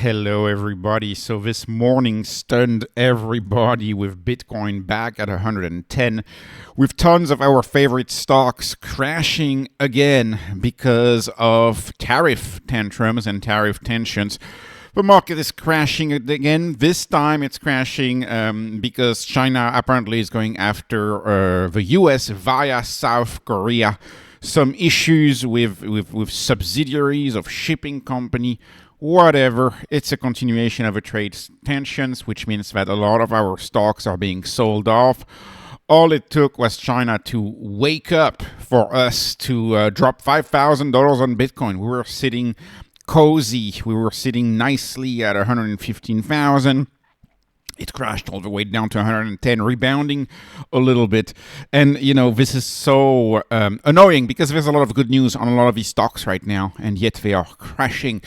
Hello everybody. So this morning stunned everybody with Bitcoin back at 110, with tons of our favorite stocks crashing again because of tariff tantrums and tariff tensions. The market is crashing again. This time it's crashing because China apparently is going after the US via South Korea. Some issues with subsidiaries of shipping company. Whatever, it's a continuation of a trade tensions, which means that a lot of our stocks are being sold off. All it took was China to wake up for us to drop $5,000 on Bitcoin. We were sitting cozy. We were sitting nicely at 115,000. It crashed all the way down to 110, rebounding a little bit. And, you know, this is so annoying because there's a lot of good news on a lot of these stocks right now, and yet they are crashing.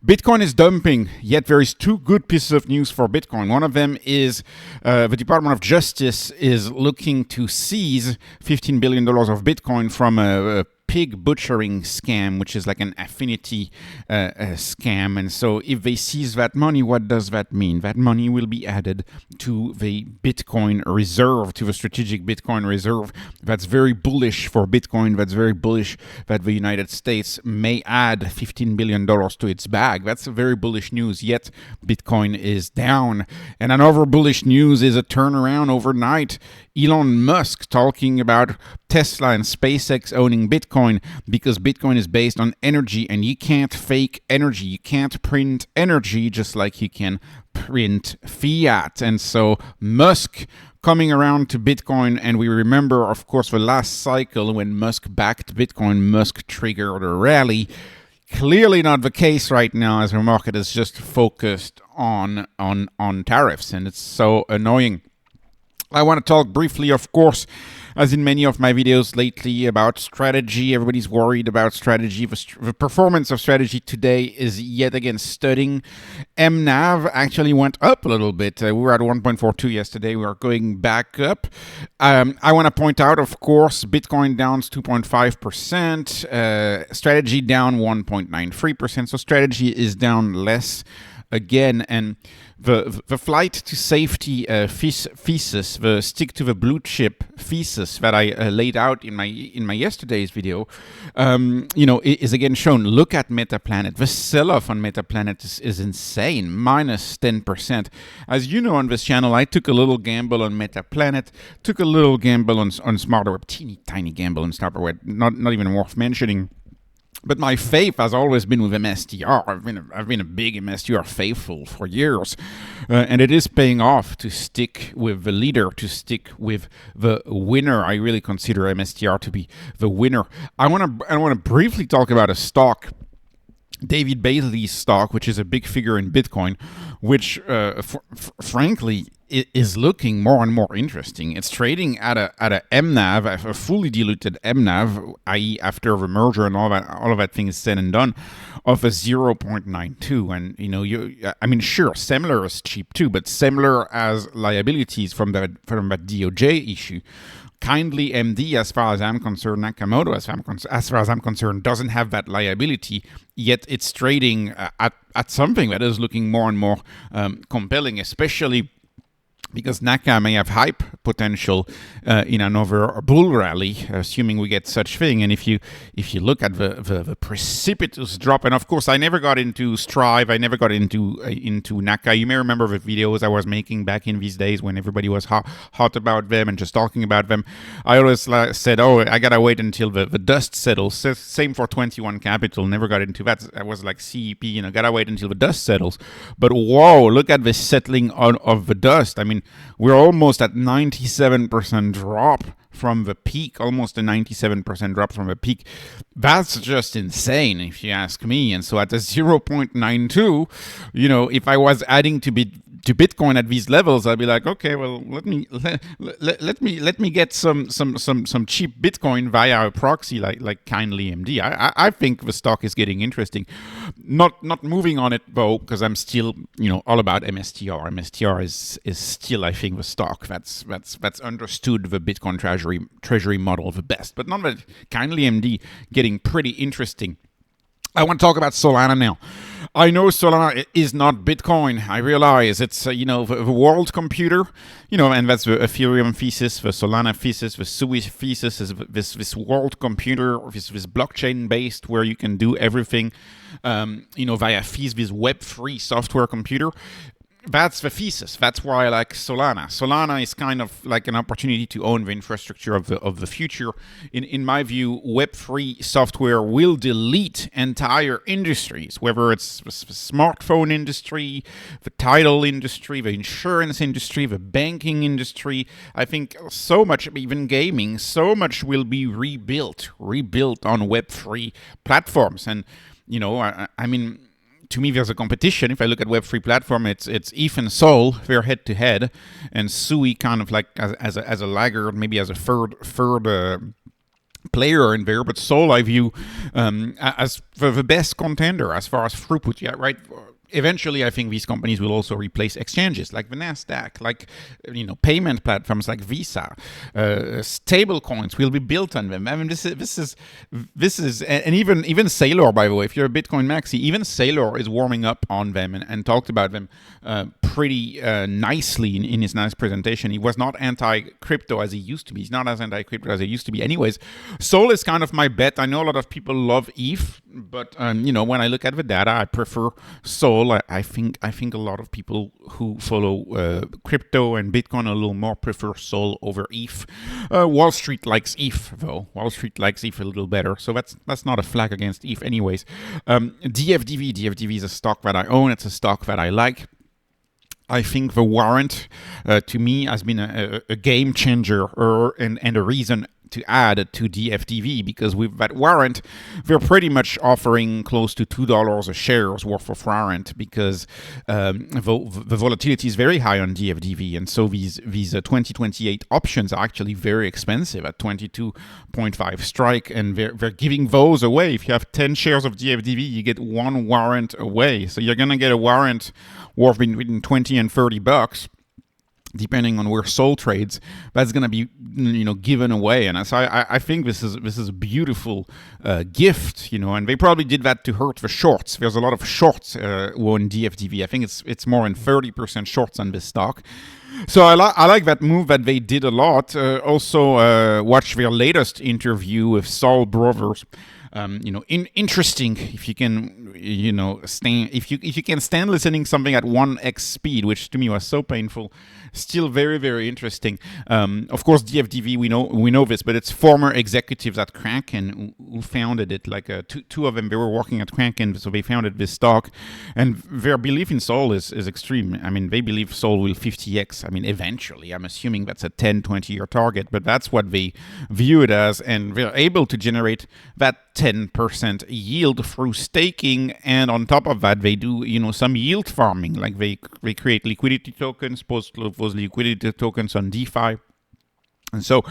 Bitcoin is dumping, yet there is two good pieces of news for Bitcoin. One of them is the Department of Justice is looking to seize $15 billion of Bitcoin from a pig butchering scam, which is like an affinity scam. And so if they seize that money, what does that mean? That money will be added to the Bitcoin reserve, to the strategic Bitcoin reserve. That's very bullish for Bitcoin. That's very bullish that the United States may add $15 billion to its bag. That's a very bullish news, yet Bitcoin is down. And another bullish news is a turnaround overnight. Elon Musk talking about Tesla and SpaceX owning Bitcoin because Bitcoin is based on energy and you can't fake energy. You can't print energy just like you can print fiat. And so Musk coming around to Bitcoin, and we remember, of course, the last cycle when Musk backed Bitcoin, Musk triggered a rally. Clearly not the case right now, as the market is just focused on tariffs, and it's so annoying. I want to talk briefly, of course, as in many of my videos lately, about strategy. Everybody's worried about strategy. The performance of strategy today is yet again studying. MNAV actually went up a little bit. We were at 1.42 yesterday. We are going back up. I want to point out, of course, Bitcoin down 2.5%, strategy down 1.93%. So strategy is down less again, and the flight to safety thesis, the stick to the blue chip thesis that I laid out in my yesterday's video, is again shown. Look at MetaPlanet. The sell-off on MetaPlanet is insane, minus 10%. As you know, on this channel, I took a little gamble on MetaPlanet, took a little gamble on SmarterWeb, teeny tiny gamble on SmarterWeb, not even worth mentioning. But my faith has always been with MSTR. I've been a big MSTR faithful for years, and it is paying off to stick with the leader, to stick with the winner. I really consider MSTR to be the winner. I want to briefly talk about a stock, David Bailey's stock, which is a big figure in Bitcoin, which frankly is looking more and more interesting. It's trading at a MNAV, a fully diluted MNAV, i.e. after the merger and all of that thing is said and done, of a 0.92. And sure, Semler is cheap too, but Semler has liabilities from that DOJ issue. Kindly MD, as far as I'm concerned, Nakamoto, as far as I'm concerned, doesn't have that liability, yet it's trading at something that is looking more and more compelling, especially because NAKA may have hype potential in another bull rally, assuming we get such thing. And if you look at the precipitous drop, and of course I never got into Strive, I never got into NAKA. You may remember the videos I was making back in these days when everybody was hot about them and just talking about them. I always said, I gotta wait until the dust settles. Same for 21 Capital, never got into that. I was like CEP, gotta wait until the dust settles. But whoa, look at the settling of the dust. I mean, we're almost at 97% drop from the peak, almost a 97% drop from the peak. That's just insane, if you ask me. And so at a 0.92, if I was adding to Bitcoin at these levels, I'd be like, okay, well, let me get some cheap Bitcoin via a proxy like Kindly MD. I think the stock is getting interesting. Not moving on it though, because I'm still all about MSTR. MSTR is still, I think, the stock that's understood the Bitcoin treasury model the best. But nonetheless, Kindly MD getting pretty interesting. I want to talk about Solana now. I know Solana is not Bitcoin. I realize it's the world computer, and that's the Ethereum thesis, the Solana thesis, the Sui thesis is this world computer, this blockchain based where you can do everything, via fees, this Web3 software computer. That's the thesis. That's why I like Solana. Solana is kind of like an opportunity to own the infrastructure of the future. In my view, Web3 software will delete entire industries, whether it's the smartphone industry, the title industry, the insurance industry, the banking industry. I think so much, even gaming, so much will be rebuilt on Web3 platforms. And, I mean, to me, there's a competition. If I look at Web3 platform, it's ETH and Sol, they're head to head, and Sui kind of like as a laggard, maybe as a third player in there. But Sol I view as the best contender as far as throughput. Yeah, right. Eventually, I think these companies will also replace exchanges like the Nasdaq, like payment platforms like Visa. Stable coins will be built on them. I mean, this is, and even Sailor, by the way, if you're a Bitcoin maxi, even Sailor is warming up on them and talked about them pretty nicely in his nice presentation. He was not anti-crypto as he used to be. He's not as anti-crypto as he used to be. Anyways, Sol is kind of my bet. I know a lot of people love ETH, but when I look at the data, I prefer Sol. I think a lot of people who follow crypto and Bitcoin a little more prefer Sol over ETH. Wall Street likes ETH though. Wall Street likes ETH a little better, so that's not a flag against ETH. Anyways, DFDV is a stock that I own. It's a stock that I like. I think the warrant, to me, has been a game changer and a reason to add to DFDV, because with that warrant, they're pretty much offering close to $2 a share's worth of warrant, because the volatility is very high on DFDV, and so these 2028 options are actually very expensive at 22.5 strike, and they're giving those away. If you have 10 shares of DFDV, you get one warrant away, so you're gonna get a warrant worth between 20 and 30 bucks. Depending on where Sol trades, that's going to be given away, and so I think this is a beautiful gift, and they probably did that to hurt the shorts. There's a lot of shorts on DFDV. I think it's more than 30% shorts on this stock. So I like that move that they did a lot. Also, watch their latest interview with Saul Brothers. Interesting if you can, stand if you can stand listening something at 1x speed, which to me was so painful. Still very, very interesting. Of course, DFDV, we know this, but it's former executives at Kraken who founded it. Like two of them, they were working at Kraken, so they founded this stock, and their belief in Sol is extreme. I mean, they believe Sol will 50x. I mean, eventually. I'm assuming that's a 10-20 year target, but that's what they view it as, and they're able to generate that 10% yield through staking, and on top of that, they do some yield farming. Like they create liquidity tokens, post those liquidity tokens on DeFi. And so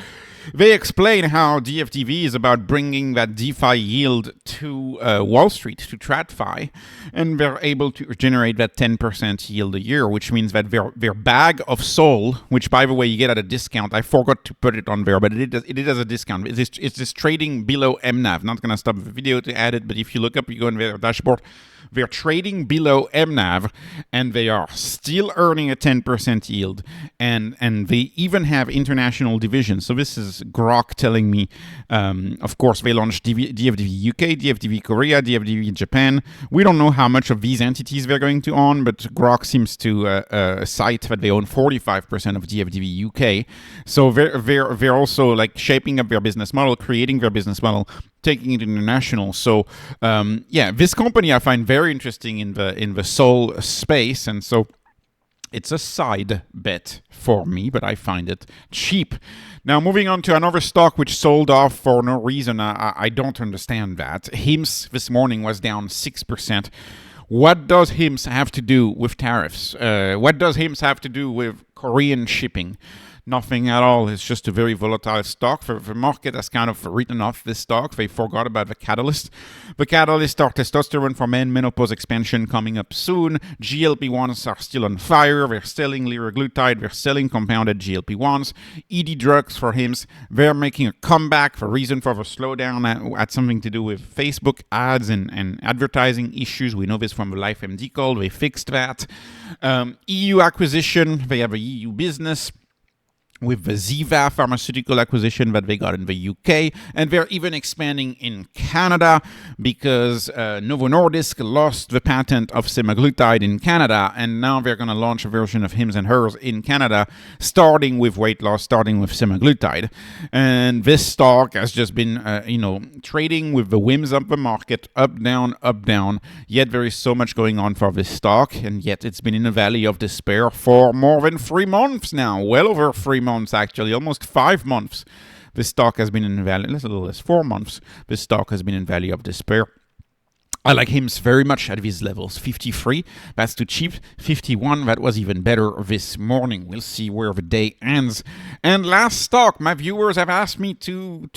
they explain how DFDV is about bringing that DeFi yield to Wall Street, to TradFi, and they're able to generate that 10% yield a year, which means that their bag of Sol, which, by the way, you get at a discount. I forgot to put it on there, but it is a discount. It's this trading below MNAV. Not going to stop the video to add it, but if you look up, you go in their dashboard, they're trading below MNAV, and they are still earning a 10% yield, and they even have international divisions. So this is Grok telling me, of course, they launched DFDV UK, DFDV Korea, DFDV Japan. We don't know how much of these entities they're going to own, but Grok seems to cite that they own 45% of DFDV UK. So they're also like shaping up their business model, creating their business model, taking it international. So this company I find very interesting in the Sol space, and so it's a side bet for me, but I find it cheap. Now, moving on to another stock which sold off for no reason. I don't understand that. HIMS this morning was down 6%. What does HIMS have to do with tariffs? What does HIMS have to do with Korean shipping? Nothing at all. It's just a very volatile stock. The market has kind of written off this stock. They forgot about the catalyst. The catalyst are testosterone for men, menopause expansion coming up soon. GLP-1s are still on fire. They're selling liraglutide. They're selling compounded GLP-1s. ED drugs for HIMS. They're making a comeback. The reason for the slowdown had something to do with Facebook ads and advertising issues. We know this from the LifeMD call. They fixed that. EU acquisition. They have a EU business with the Ziva pharmaceutical acquisition that they got in the UK, and they're even expanding in Canada because Novo Nordisk lost the patent of semaglutide in Canada, and now they're going to launch a version of HIMS and hers in Canada, starting with weight loss, starting with semaglutide. And this stock has just been, trading with the whims of the market, up, down, yet there is so much going on for this stock, and yet it's been in a valley of despair for more than 3 months now, well over 3 months actually, almost 5 months. This stock has been in valley, a little less, 4 months. This stock has been in valley of despair. I like HIMS very much at these levels. 53, that's too cheap. 51, that was even better this morning. We'll see where the day ends. And last stock, my viewers have asked me to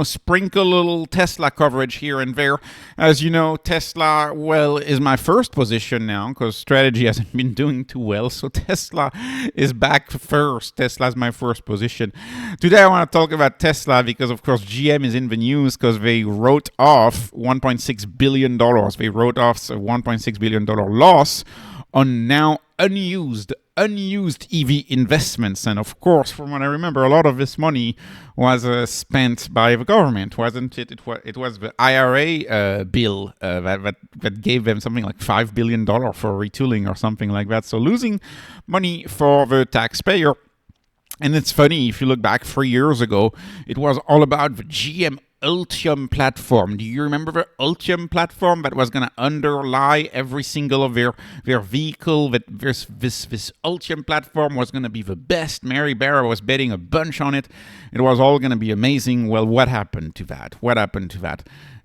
sprinkle a little Tesla coverage here and there. As you know, Tesla, is my first position now because strategy hasn't been doing too well. So Tesla is back first. Tesla's my first position. Today I want to talk about Tesla because, of course, GM is in the news because they wrote off $1.6 billion. They wrote off a $1.6 billion loss on now unused EV investments. And of course, from what I remember, a lot of this money was spent by the government, wasn't it? It was the IRA bill that gave them something like $5 billion for retooling or something like that. So losing money for the taxpayer. And it's funny, if you look back 3 years ago, it was all about the GM Ultium platform. Do you remember the Ultium platform that was going to underlie every single of their vehicle? That this Ultium platform was going to be the best. Mary Barra was betting a bunch on it. It was all going to be amazing. Well, what happened to that?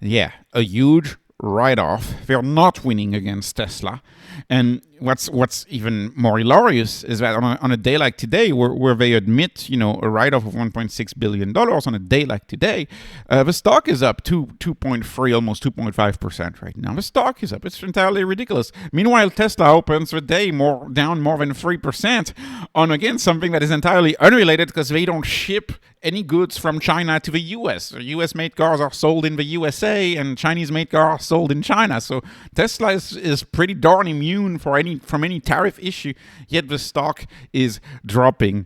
Yeah, a huge write-off. They're not winning against Tesla. And what's even more hilarious is that on a day like today, where they admit, a write-off of $1.6 billion on a day like today, the stock is up 2.3, almost 2.5% right now. The stock is up. It's entirely ridiculous. Meanwhile, Tesla opens the day down more than 3% on, again, something that is entirely unrelated because they don't ship any goods from China to the U.S. U.S.-made cars are sold in the USA, and Chinese-made cars are sold in China. So Tesla is pretty darn immune from any tariff issue, yet the stock is dropping.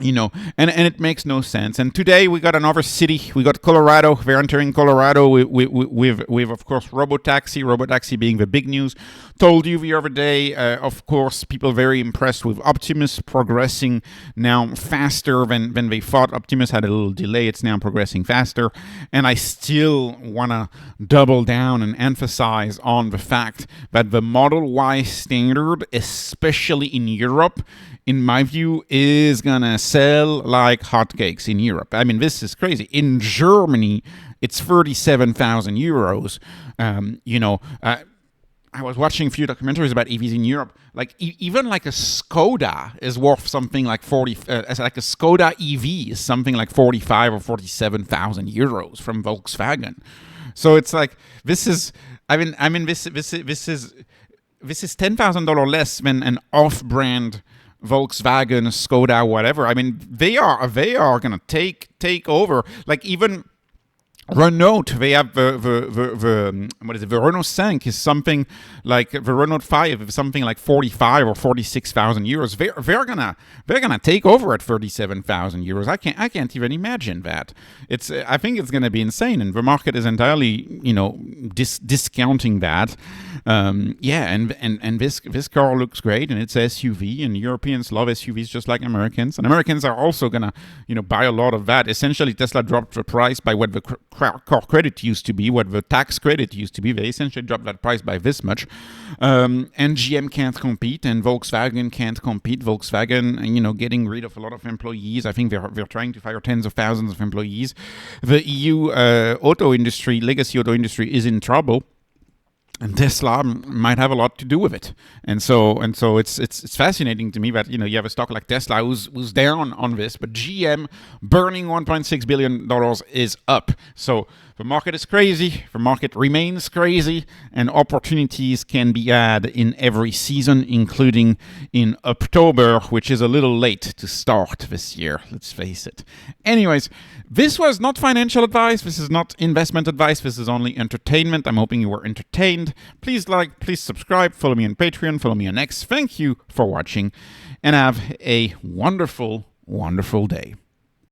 And it makes no sense. And today we got another city. We got Colorado. We're entering Colorado with of course, Robotaxi being the big news. Told you the other day, of course, people very impressed with Optimus progressing now faster than they thought. Optimus had a little delay. It's now progressing faster. And I still want to double down and emphasize on the fact that the Model Y standard, especially in Europe, in my view, is gonna sell like hotcakes in Europe. I mean, this is crazy. In Germany, it's 37,000 euros. I was watching a few documentaries about EVs in Europe. Like even like a Skoda is worth something like 40. Like a Skoda EV is something like 45 or 47,000 euros from Volkswagen. So it's like this is. This is $10,000 less than an off-brand Volkswagen, Skoda, whatever. I mean, they are gonna take over. Like even Renault, they have the Renault 5 is something like the Renault 5 is something like 45 or 46,000 euros. They're gonna take over at 37,000 euros. I can't even imagine that. I think it's gonna be insane, and the market is entirely discounting that. And this car looks great, and it's SUV, and Europeans love SUVs just like Americans, and Americans are also gonna buy a lot of that. Essentially, Tesla dropped the price by what the car credit used to be, what the tax credit used to be. They essentially dropped that price by this much. And GM can't compete, and Volkswagen can't compete. Volkswagen, getting rid of a lot of employees. I think they're trying to fire tens of thousands of employees. The EU legacy auto industry is in trouble. And Tesla might have a lot to do with it, and so it's fascinating to me that you have a stock like Tesla who's down on this, but GM burning $1.6 billion is up. So the market is crazy, the market remains crazy, and opportunities can be had in every season, including in October, which is a little late to start this year, let's face it. Anyways, this was not financial advice, this is not investment advice, this is only entertainment. I'm hoping you were entertained. Please like, please subscribe, follow me on Patreon, follow me on X. Thank you for watching, and have a wonderful, wonderful day.